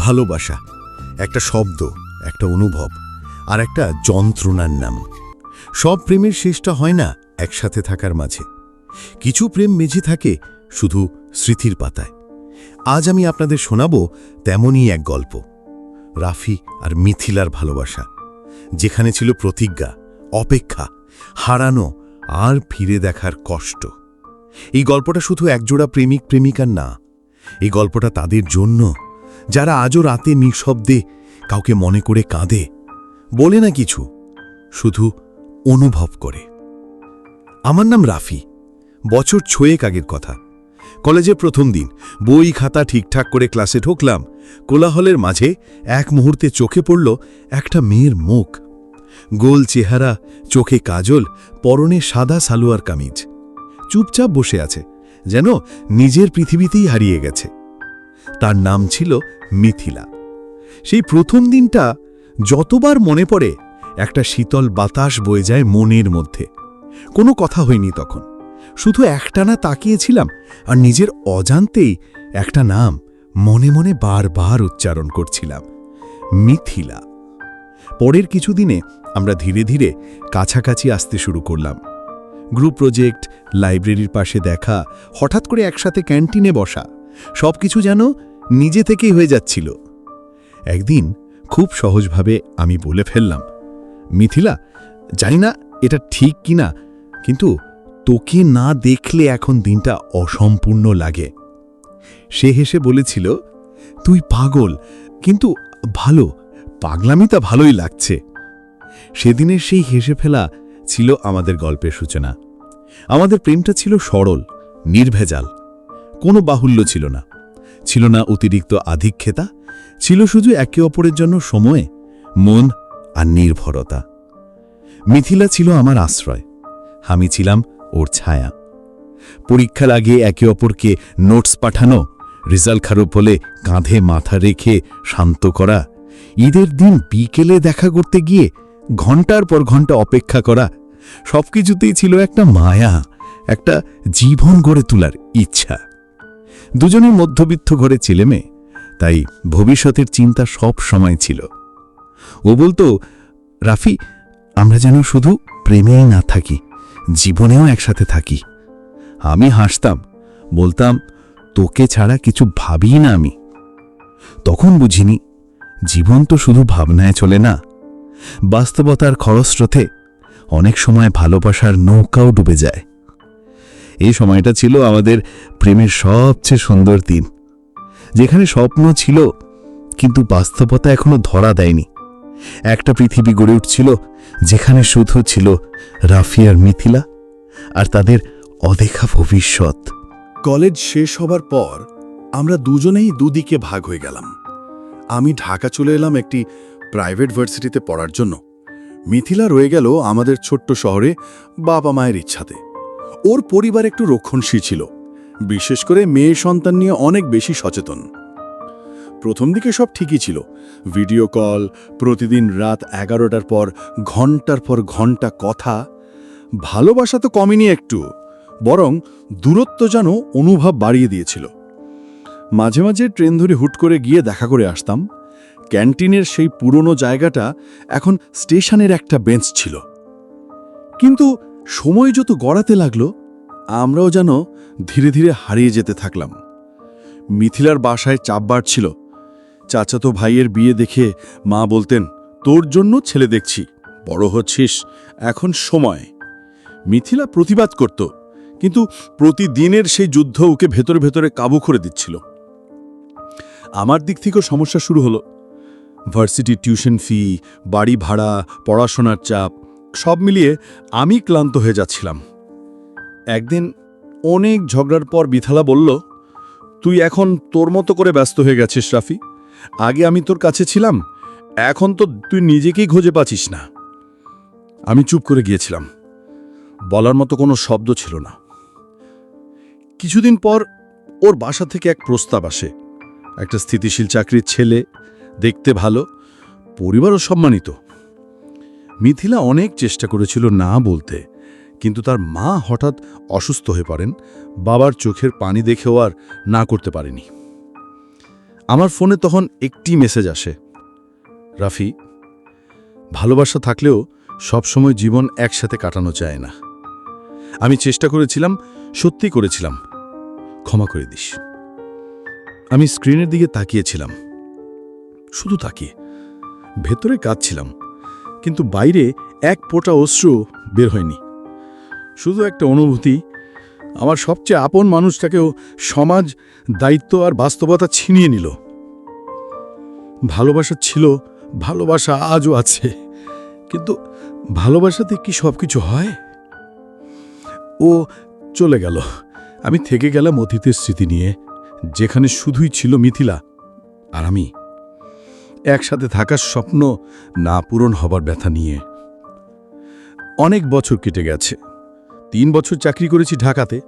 ভালোবাসা একটা শব্দ, একটা অনুভব, আর একটা যন্ত্রণার নাম। সব প্রেমের শেষটা হয় না একসাথে থাকার মাঝে। কিছু প্রেম বেঁচে থাকে শুধু স্মৃতির পাতায়। আজ আমি আপনাদের শোনাব তেমনই এক গল্প, রাফি আর মিথিলার ভালোবাসা, যেখানে ছিল প্রতিজ্ঞা, অপেক্ষা, হারানো আর ফিরে দেখার কষ্ট। এই গল্পটা শুধু একজোড়া প্রেমিক প্রেমিকার না, এই গল্পটা তাদের জন্য যারা আজও রাতে নিঃশব্দে কাউকে মনে করে কাঁদে, বলে না কিছু, শুধু অনুভব করে। আমার নাম রাফি। বছর 6 আগের কথা। কলেজের প্রথম দিন, বই খাতা ঠিকঠাক করে ক্লাসে ঢুকলাম। কোলাহলের মাঝে এক মুহূর্তে চোখে পড়ল একটা মেয়ের মুখ। গোল চেহারা, চোখে কাজল, পরনে সাদা সালোয়ার কামিজ। চুপচাপ বসে আছে, যেন নিজের পৃথিবীতেই হারিয়ে গেছে। তার নাম ছিল মিথিলা। সেই প্রথম দিনটা যতবার মনে পড়ে, একটা শীতল বাতাস বয়ে যায় মনের মধ্যে। কোনো কথা হয়নি তখন, শুধু একটানা তাকিয়েছিলাম আর নিজের অজান্তেই একটা নাম মনে মনে বারবার উচ্চারণ করছিলাম, মিথিলা। পরের কিছুদিনে আমরা ধীরে ধীরে কাছাকাছি আসতে শুরু করলাম। গ্রুপ প্রজেক্ট, লাইব্রেরির পাশে দেখা, হঠাৎ করে একসাথে ক্যান্টিনে বসা, সবকিছু যেন নিজে থেকেই হয়ে যাচ্ছিল। একদিন খুব সহজভাবে আমি বলে ফেললাম, মিথিলা, জানি না এটা ঠিক কিনা, কিন্তু তোকে না দেখলে এখন দিনটা অসম্পূর্ণ লাগে। সে হেসে বলেছিল, তুই পাগল, কিন্তু ভালো, পাগলামিটা ভালোই লাগছে। সেদিনের সেই হেসে ফেলা ছিল আমাদের গল্পের সূচনা। আমাদের প্রেমটা ছিল সরল, নির্ভেজাল, কোনো বাহুল্য ছিল না, ছিল না অতিরিক্ত আধিক্যতা, ছিল শুধু একে অপরের জন্য সময়, মন আর নির্ভরতা। মিথিলা ছিল আমার আশ্রয়, আমি ছিলাম ওর ছায়া। পরীক্ষার আগে একে অপরকে নোটস পাঠানো, রেজাল্ট খারাপ হলে কাঁধে মাথা রেখে শান্ত করা, ঈদের দিন বিকেলে দেখা করতে গিয়ে ঘন্টার পর ঘন্টা অপেক্ষা করা, সবকিছুতেই ছিল একটা মায়া, একটা জীবন গড়ে তোলার ইচ্ছা। দুজনের মধ্যবিত্ত ঘরে ছেলেমেয়ে, তাই ভবিষ্যতের চিন্তা সব সময় ছিল। ও বলতো, রাফি, আমরা যেন শুধু প্রেমেই না থাকি, জীবনেও একসাথে থাকি। আমি হাসতাম, বলতাম, তোকে ছাড়া কিছু ভাবি না আমি। তখন বুঝিনি, জীবন তো শুধু ভাবনায় চলে না, বাস্তবতার খরস্রোতে অনেক সময় ভালোবাসার নৌকাও ডুবে যায়। এই সময়টা ছিল আমাদের প্রেমের সবচেয়ে সুন্দর দিন, যেখানে স্বপ্ন ছিল কিন্তু বাস্তবতা এখনো ধরা দেয়নি। একটা পৃথিবী গড়ে উঠছিল, যেখানে শুধু ছিল রাফি আর মিথিলা আর তাদের অদেখা ভবিষ্যৎ। কলেজ শেষ হবার পর আমরা দুজনেই দুদিকে ভাগ হয়ে গেলাম। আমি ঢাকা চলে এলাম একটি প্রাইভেট ভার্সিটিতে পড়ার জন্য। মিথিলা রয়ে গেল আমাদের ছোট্ট শহরে বাবা মায়ের ইচ্ছাতে। ওর পরিবার একটু রক্ষণশীল ছিল, বিশেষ করে মেয়ে সন্তান নিয়ে অনেক বেশি সচেতন। প্রথম দিকে সব ঠিকই ছিল, ভিডিও কল, প্রতিদিন রাত 11টার পর ঘন্টা কথা। ভালোবাসা তো কমেনি একটু, বরং দূরত্ব যেন অনুভব বাড়িয়ে দিয়েছিল। মাঝে মাঝে ট্রেন ধরে হুট করে গিয়ে দেখা করে আসতাম। ক্যান্টিনের সেই পুরনো জায়গাটা এখন স্টেশনের একটা বেঞ্চ ছিল। কিন্তু সময় যত গড়াতে লাগলো, আমরাও যেন ধীরে ধীরে হারিয়ে যেতে থাকলাম। মিথিলার বাসায় চাপ বাড়ছিল। চাচাতো ভাইয়ের বিয়ে দেখে মা বলতেন, তোর জন্য ছেলে দেখছি, বড় হচ্ছিস, এখন সময়। মিথিলা প্রতিবাদ করত, কিন্তু প্রতিদিনের সেই যুদ্ধ ওকে ভেতরে ভেতরে কাবু করে দিচ্ছিল। আমার দিক থেকেও সমস্যা শুরু হলো। ভার্সিটির টিউশন ফি, বাড়ি ভাড়া, পড়াশোনার চাপ, সব মিলিয়ে আমি ক্লান্ত হয়ে যাচ্ছিলাম। একদিন অনেক ঝগড়ার পর মিথিলা বলল, তুই এখন তোর মতো করে ব্যস্ত হয়ে গেছিস রাফি, আগে আমি তোর কাছে ছিলাম, এখন তো তুই নিজেকেই খুঁজে পাচ্ছিস না। আমি চুপ করে গিয়েছিলাম, বলার মতো কোনো শব্দ ছিল না। কিছুদিন পর ওর বাসা থেকে এক প্রস্তাব আসে। একটা স্থিতিশীল চাকরির ছেলে, দেখতে ভালো, পরিবারও সম্মানিত। মিথিলা অনেক চেষ্টা করেছিল না বলতে, কিন্তু তার মা হঠাৎ অসুস্থ হয়ে পড়েন। বাবার চোখের পানি দেখেও আর না করতে পারেনি। আমার ফোনে তখন একটি মেসেজ আসে, রাফি, ভালোবাসা থাকলেও সবসময় জীবন একসাথে কাটানো যায় না। আমি চেষ্টা করেছিলাম, সত্যি করেছিলাম, ক্ষমা করে দিস। আমি স্ক্রিনের দিকে তাকিয়েছিলাম, শুধু তাকিয়ে, ভেতরে কাঁদছিলাম, কিন্তু বাইরে এক ফোঁটা অশ্রু বের হয়নি। শুধু একটা অনুভূতি, আমার সবচেয়ে আপন মানুষটাকেও সমাজ, দায়িত্ব আর বাস্তবতা ছিনিয়ে নিল। ভালোবাসা ছিল, ভালোবাসা আজও আছে, কিন্তু ভালোবাসাতে কি সব কিছু হয়? ও চলে গেল, আমি থেকে গেলাম অতীতের স্মৃতি নিয়ে, যেখানে শুধুই ছিল মিথিলা আর আমি, একসাথে থাকার স্বপ্ন না পূরণ হবার ব্যথা নিয়ে। অনেক বছর কেটে গেছে, 3 বছর চাকরি করেছি ঢাকাতে।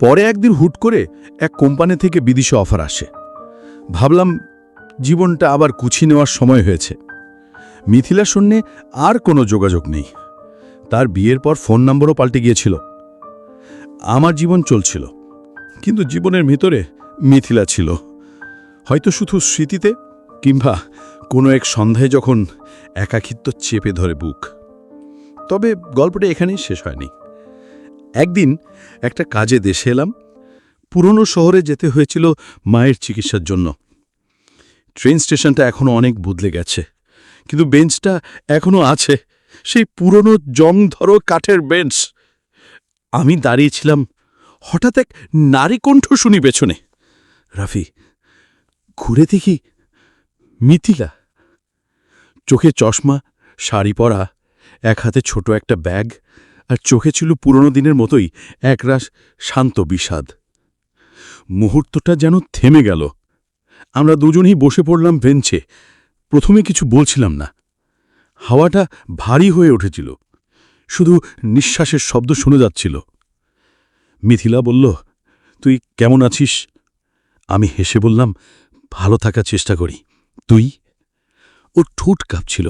পরে একদিন হুট করে এক কোম্পানি থেকে বিদেশে অফার আসে। ভাবলাম জীবনটা আবার গুছিয়ে নেওয়ার সময় হয়েছে। মিথিলার সঙ্গে আর কোনো যোগাযোগ নেই। তার বিয়ের পর ফোন নম্বরও পাল্টে গিয়েছিল। আমার জীবন চলছিল, কিন্তু জীবনের ভিতরে মিথিলা ছিল, হয়তো শুধু স্মৃতিতে, কিংবা কোনো এক সন্ধ্যায় যখন একাকিত্ব চেপে ধরে বুক। তবে গল্পটা এখানেই শেষ হয়নি। একদিন একটা কাজে দেশে এলাম। পুরনো শহরে যেতে হয়েছিল মায়ের চিকিৎসার জন্য। ট্রেন স্টেশনটা এখনও অনেক বদলে গেছে, কিন্তু বেঞ্চটা এখনও আছে, সেই পুরনো জংধরো কাঠের বেঞ্চ। আমি দাঁড়িয়েছিলাম, হঠাৎ এক নারী কণ্ঠ শুনি পেছনে, রাফি, ঘুরে দেখি মিথিলা। চোখে চশমা, শাড়ি পরা, এক হাতে ছোট একটা ব্যাগ, আর চোখে ছিল পুরনো দিনের মতোই একরাশ শান্ত বিষাদ। মুহূর্তটা যেন থেমে গেল। আমরা দুজনেই বসে পড়লাম বেঞ্চে। প্রথমে কিছু বলছিলাম না। হাওয়াটা ভারী হয়ে উঠেছিল, শুধু নিঃশ্বাসের শব্দ শোনা যাচ্ছিল। মিথিলা বলল, তুই কেমন আছিস? আমি হেসে বললাম, ভালো থাকার চেষ্টা করি। তুই? ওর ঠোঁট কাঁপছিল,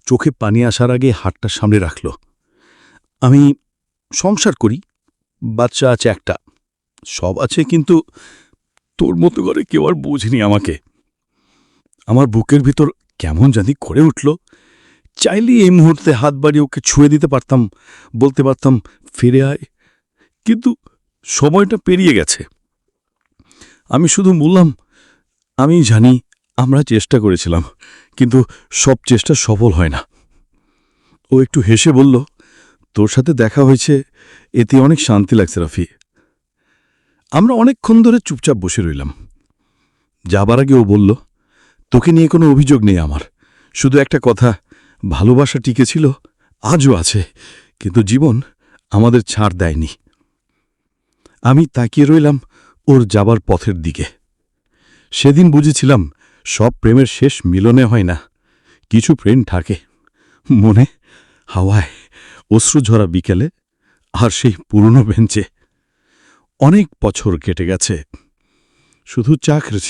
চোখে পানি আসার আগে হাতটা সামনে রাখল। আমি সংসার করি, বাচ্চা আছে একটা, সব আছে, কিন্তু তোর মতো করে কেউ আর বোঝেনি আমাকে। আমার বুকের ভিতর কেমন জানি করে উঠল। চাইলে এই মুহূর্তে হাত বাড়িয়ে ওকে ছুঁয়ে দিতে পারতাম, বলতে পারতাম ফিরে আয়, কিন্তু সময়টা পেরিয়ে গেছে। আমি শুধু বললাম, আমি জানি আমরা চেষ্টা করেছিলাম, কিন্তু সব চেষ্টা সফল হয় না। ও একটু হেসে বলল, তোর সাথে দেখা হয়েছে, এতে অনেক শান্তি লাগছে রাফি। আমরা অনেকক্ষণ ধরে চুপচাপ বসে রইলাম। যাবার আগে ও বলল, তোকে নিয়ে কোনো অভিযোগ নেই আমার, শুধু একটা কথা, ভালোবাসা টিকেছিল, আজও আছে, কিন্তু জীবন আমাদের ছাড় দেয়নি। আমি তাকিয়ে রইলাম ওর যাবার পথের দিকে। সেদিন বুঝেছিলাম, সব প্রেমের শেষ মিলনে হয় না, কিছু প্রেম থাকে মনে, হাওয়ায়, অশ্রুঝরা বিকেলে, আর সেই পুরনো বেঞ্চে। অনেক বছর কেটে গেছে, শুধু চাকরি